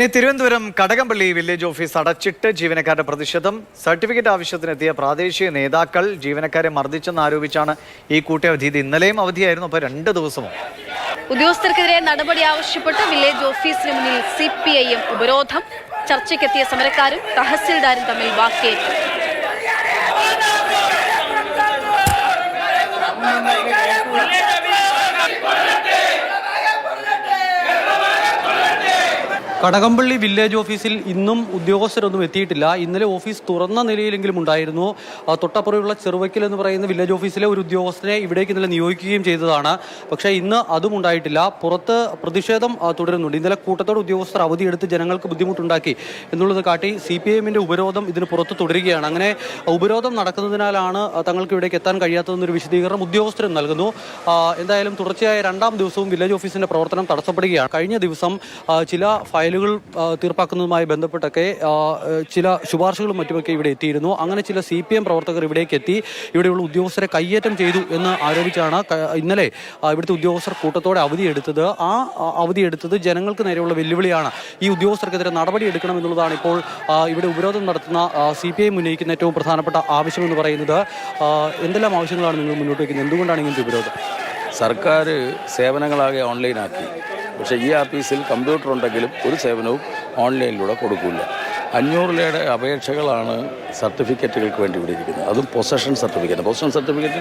Thiruvananthapuram Kadakampally village office അടച്ചിട്ട് ജീവനക്കാരുടെ പ്രതിഷേധം. സർട്ടിഫിക്കറ്റ് ആവശ്യത്തിനെത്തിയ പ്രാദേശിക നേതാക്കൾ ജീവനക്കാരെ മർദ്ദിച്ചെന്ന് ആരോപിച്ചാണ് ഈ കൂട്ടയവധി. ഇത് ഇന്നലെയും അവധിയായിരുന്നു, അപ്പോൾ 2 ദിവസമോ. ഉദ്യോഗസ്ഥർക്കെതിരെ നടപടി ആവശ്യപ്പെട്ട് വില്ലേജ് ഓഫീസിന് മുന്നിൽ CPIM ഉപരോധം. ചർച്ചയ്ക്കെത്തിയ സമരക്കാരും തഹസിൽദാരും തമ്മിൽ വാക്കേറ്റു. കടകംപള്ളി വില്ലേജ് ഓഫീസിൽ ഇന്നും ഉദ്യോഗസ്ഥരൊന്നും എത്തിയിട്ടില്ല. ഇന്നലെ ഓഫീസ് തുറന്ന നിലയിലെങ്കിലും ഉണ്ടായിരുന്നു. തൊട്ടപ്പുറയുള്ള ചെറുവയ്ക്കൽ എന്ന് പറയുന്ന വില്ലേജ് ഓഫീസിലെ ഒരു ഉദ്യോഗസ്ഥനെ ഇവിടേക്ക് ഇന്നലെ നിയോഗിക്കുകയും ചെയ്തതാണ്. പക്ഷേ ഇന്ന് അതും ഉണ്ടായിട്ടില്ല. പുറത്ത് പ്രതിഷേധം തുടരുന്നുണ്ട്. ഇന്നലെ കൂട്ടത്തോടെ ഉദ്യോഗസ്ഥർ അവധിയെടുത്ത് ജനങ്ങൾക്ക് ബുദ്ധിമുട്ടുണ്ടാക്കി എന്നുള്ളത് കാട്ടി CPIMന്റെ ഉപരോധം ഇതിന് പുറത്ത് തുടരുകയാണ്. അങ്ങനെ ഉപരോധം നടക്കുന്നതിനാലാണ് തങ്ങൾക്ക് ഇവിടേക്ക് എത്താൻ കഴിയാത്തതെന്നൊരു വിശദീകരണം ഉദ്യോഗസ്ഥരും നൽകുന്നു. എന്തായാലും തുടർച്ചയായ 2ാം ദിവസവും വില്ലേജ് ഓഫീസിന്റെ പ്രവർത്തനം തടസ്സപ്പെടുകയാണ്. കഴിഞ്ഞ ദിവസം ചില ഫയലുകൾ തീർപ്പാക്കുന്നതുമായി ബന്ധപ്പെട്ടൊക്കെ ചില ശുപാർശകളും മറ്റുമൊക്കെ ഇവിടെ എത്തിയിരുന്നു. അങ്ങനെ ചില CPM പ്രവർത്തകർ ഇവിടേക്ക് എത്തി ഇവിടെയുള്ള ഉദ്യോഗസ്ഥരെ കയ്യേറ്റം ചെയ്തു എന്ന് ആരോപിച്ചാണ് ഇന്നലെ ഇവിടുത്തെ ഉദ്യോഗസ്ഥർ കൂട്ടത്തോടെ അവധിയെടുത്തത്. ആ അവധിയെടുത്തത് ജനങ്ങൾക്ക് നേരെയുള്ള വെല്ലുവിളിയാണ്. ഈ ഉദ്യോഗസ്ഥർക്കെതിരെ നടപടി എടുക്കണമെന്നുള്ളതാണ് ഇപ്പോൾ ഇവിടെ ഉപരോധം നടത്തുന്ന CPIM ഉന്നയിക്കുന്ന ഏറ്റവും പ്രധാനപ്പെട്ട ആവശ്യമെന്ന് പറയുന്നത്. എന്തെല്ലാം ആവശ്യങ്ങളാണ് നിങ്ങൾ മുന്നോട്ട് വയ്ക്കുന്നത്? എന്തുകൊണ്ടാണ് ഇങ്ങനത്തെ ഉപരോധം? സർക്കാർ സേവനങ്ങളാകെ ഓൺലൈനാക്കി. പക്ഷേ ഈ ഓഫീസിൽ കമ്പ്യൂട്ടർ ഉണ്ടെങ്കിലും ഒരു സേവനവും ഓൺലൈനിലൂടെ കൊടുക്കില്ല. 500 രൂപയുടെ അപേക്ഷകളാണ് സർട്ടിഫിക്കറ്റുകൾക്ക് വേണ്ടി ഇവിടെ ഇരിക്കുന്നത്. അതും പൊസഷൻ സർട്ടിഫിക്കറ്റ്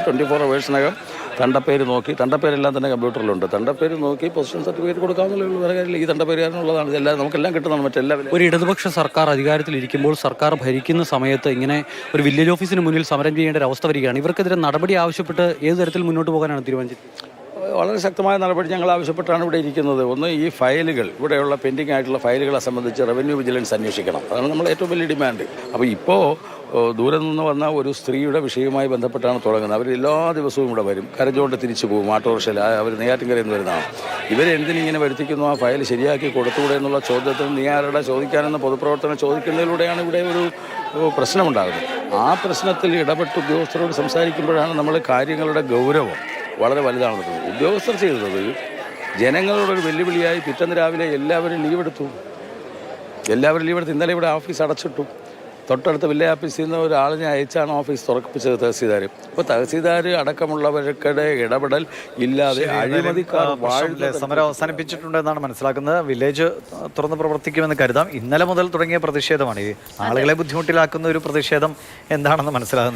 24 അവേഴ്സിനകം തണ്ടപ്പേര് നോക്കി, തണ്ടപ്പേരെല്ലാം തന്നെ കമ്പ്യൂട്ടറിലുണ്ട്. തണ്ടപ്പേര് നോക്കി പൊസിഷൻ സർട്ടിഫിക്കറ്റ് കൊടുക്കാമെന്നുള്ള വേറെ കാര്യമില്ല. ഈ തണ്ടപ്പേരുകാരനുള്ളതാണ്. ഇതെല്ലാം നമുക്കെല്ലാം കിട്ടുന്നതാണ്. മറ്റെല്ലാവരും ഒരു ഇടതുപക്ഷ സർക്കാർ അധികാരത്തിലിരിക്കുമ്പോൾ സർക്കാർ ഭരിക്കുന്ന സമയത്ത് ഇങ്ങനെ ഒരു വില്ലേജ് ഓഫീസിന് മുന്നിൽ സമരം ചെയ്യേണ്ട ഒരു അവസ്ഥ വരികയാണ്. ഇവർക്കെതിരെ നടപടി ആവശ്യപ്പെട്ട് ഏത് തരത്തിൽ മുന്നോട്ട് പോകാനാണ് തീരുമാനിച്ചത്? വളരെ ശക്തമായ നടപടി ഞങ്ങൾ ആവശ്യപ്പെട്ടാണ് ഇവിടെ ഇരിക്കുന്നത്. ഒന്ന്, ഈ ഫയലുകൾ, ഇവിടെയുള്ള പെൻഡിങ് ആയിട്ടുള്ള ഫയലുകളെ സംബന്ധിച്ച് റവന്യൂ വിജിലൻസ് അന്വേഷിക്കണം. അതാണ് നമ്മൾ ഏറ്റവും വലിയ ഡിമാൻഡ്. അപ്പോൾ ഇപ്പോൾ ദൂരെ നിന്ന് വന്ന ഒരു സ്ത്രീയുടെ വിഷയവുമായി ബന്ധപ്പെട്ടാണ് തുടങ്ങുന്നത്. അവർ എല്ലാ ദിവസവും ഇവിടെ വരും, കരഞ്ഞുകൊണ്ട് തിരിച്ചു പോകും. ഓട്ടോറിക്ഷയിൽ അവർ നെയ്യാറ്റിൻകരയിൽ നിന്ന് വരുന്നതാണ്. ഇവരെന്തിനിങ്ങനെ വരുത്തിക്കുന്നു? ആ ഫയൽ ശരിയാക്കി കൊടുത്തുകൂടെ എന്നുള്ള ചോദ്യത്തിന് നീ ആരുടെ ചോദിക്കാനെന്ന് പൊതുപ്രവർത്തനം ചോദിക്കുന്നതിലൂടെയാണ് ഇവിടെ ഒരു പ്രശ്നമുണ്ടാകുന്നത്. ആ പ്രശ്നത്തിൽ ഇടപെട്ട് ഉദ്യോഗസ്ഥരോട് സംസാരിക്കുമ്പോഴാണ് നമ്മൾ കാര്യങ്ങളുടെ ഗൗരവം വളരെ വലുതാണെന്ന് തോന്നുന്നു. ഉദ്യോഗസ്ഥർ ചെയ്തത് ജനങ്ങളോടൊരു വെല്ലുവിളിയായി. പിറ്റേന്ന് രാവിലെ എല്ലാവരും ലീവെടുത്തു. ഇന്നലെ ഇവിടെ ഓഫീസ് അടച്ചിട്ടു. തൊട്ടടുത്ത വില്ലേജ് ഓഫീസിൽ നിന്ന് ഒരാളിനെ അയച്ചാണ് ഓഫീസ് തുറപ്പിച്ചത് തഹസീൽദാർ. ഇപ്പോൾ തഹസീൽദാർ അടക്കമുള്ളവർക്കിടെ ഇടപെടൽ ഇല്ലാതെ അഴിമതിക്കാർ സമരം അവസാനിപ്പിച്ചിട്ടുണ്ടെന്നാണ് മനസ്സിലാക്കുന്നത്. വില്ലേജ് തുറന്ന് പ്രവർത്തിക്കുമെന്ന് കരുതാം. ഇന്നലെ മുതൽ തുടങ്ങിയ പ്രതിഷേധമാണ്. ഈ ആളുകളെ ബുദ്ധിമുട്ടിലാക്കുന്ന ഒരു പ്രതിഷേധം എന്താണെന്ന് മനസ്സിലാകുന്നില്ല.